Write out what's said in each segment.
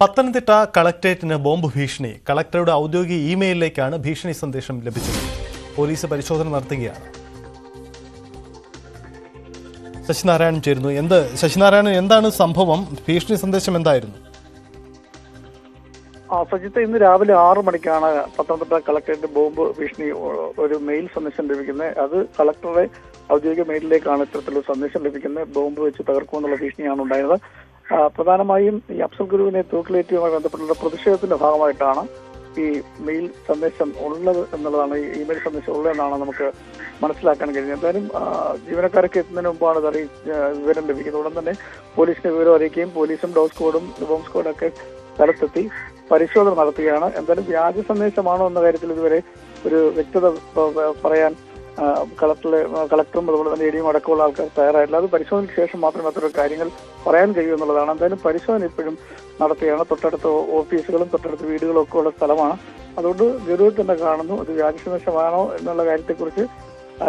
Pathanamthitta കളക്ടറേറ്റിന് bomb ഭീഷണി. കളക്ടറുടെ ഔദ്യോഗിക ഇമെയിലിലേക്കാണ് ഭീഷണി സന്ദേശം ലഭിച്ചത്. പോലീസ് പരിശോധന നടത്തുകയാണ്. ശശിനാരായണൻ ചേരുന്നു. ശശിനാരായണൻ, എന്താണ് സംഭവം? ഭീഷണി സന്ദേശം എന്തായിരുന്നു? സജിത്ത്, ഇന്ന് രാവിലെ 6 മണിക്കാണ് പത്തനംതിട്ട കളക്ടറേറ്റ് ബോംബ് ഭീഷണി ഒരു മെയിൽ സന്ദേശം ലഭിക്കുന്നത്. അത് കളക്ടറുടെ ഔദ്യോഗിക മെയിലിലേക്കാണ് ഇത്തരത്തിലുള്ള സന്ദേശം ലഭിക്കുന്നത്. ബോംബ് വെച്ച് തകർക്കുമെന്നുള്ള ഭീഷണിയാണ് ഉണ്ടായത്. പ്രധാനമായും ഈ അഫ്സൽ ഗുരുവിനെ തൂക്കിലേറ്റുമായി ബന്ധപ്പെട്ടുള്ള പ്രതിഷേധത്തിന്റെ ഭാഗമായിട്ടാണ് ഈ മെയിൽ സന്ദേശം ഉള്ളത് എന്നുള്ളതാണ്, ഈ ഇമെയിൽ സന്ദേശം ഉള്ളതെന്നാണ് നമുക്ക് മനസ്സിലാക്കാൻ കഴിയുന്നത്. എന്തായാലും ജീവനക്കാരൊക്കെ എത്തുന്നതിന് മുമ്പാണ് ഇത് വിവരം ലഭിക്കുന്നത്. ഉടൻ തന്നെ പോലീസിനെ വിവരം അറിയിക്കുകയും പോലീസും ഡോഗ് സ്ക്വാഡും ബോംബ് സ്ക്വാഡൊക്കെ സ്ഥലത്തെത്തി പരിശോധന നടത്തുകയാണ്. എന്തായാലും വ്യാജ സന്ദേശമാണോ എന്ന കാര്യത്തിൽ ഇതുവരെ ഒരു വ്യക്തത പറയാൻ കളക്ടറും അതുപോലെ തന്നെ എഡിയും അടക്കമുള്ള ആൾക്കാർ തയ്യാറായിട്ടില്ല. അത് പരിശോധനയ്ക്ക് ശേഷം മാത്രമേ അത്തരം കാര്യങ്ങൾ പറയാൻ കഴിയൂ എന്നുള്ളതാണ്. എന്തായാലും പരിശോധന ഇപ്പോഴും നടത്തുകയാണ്. തൊട്ടടുത്ത ഓഫീസുകളും തൊട്ടടുത്ത വീടുകളും ഒക്കെ ഉള്ള സ്ഥലമാണ്. അതുകൊണ്ട് ഗൗരവത്തിൽ തന്നെ കാണുന്നു. അത് വ്യാജ സന്ദേശമാണോ എന്നുള്ള കാര്യത്തെക്കുറിച്ച്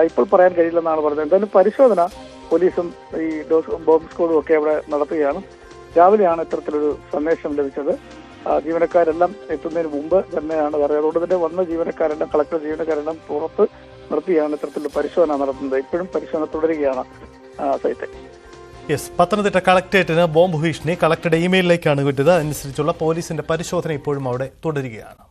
ഇപ്പോൾ പറയാൻ കഴിയില്ലെന്നാണ് പറഞ്ഞത്. എന്തായാലും പരിശോധന പോലീസും ഈ ബോംബ് സ്ക്വാഡും ഒക്കെ അവിടെ നടത്തുകയാണ്. രാവിലെയാണ് ഇത്തരത്തിലൊരു സന്ദേശം ലഭിച്ചത്. ജീവനക്കാരെല്ലാം എത്തുന്നതിന് മുമ്പ് തന്നെയാണ് പറയുന്നത്. അതുകൊണ്ട് തന്നെ വന്ന ജീവനക്കാരെല്ലാം കളക്ടർ ജീവനക്കാരെല്ലാം പുറത്ത് നിർത്തിയാണ് ഇത്തരത്തിലുള്ള പരിശോധന നടത്തുന്നത്. ഇപ്പോഴും പരിശോധന തുടരുകയാണ്. പത്തനംതിട്ട കളക്ടറേറ്റിന് ബോംബ് ഭീഷണി കളക്ടറുടെ ഇമെയിലിലേക്കാണ് വിട്ടത്. അതനുസരിച്ചുള്ള പോലീസിന്റെ പരിശോധന ഇപ്പോഴും അവിടെ തുടരുകയാണ്.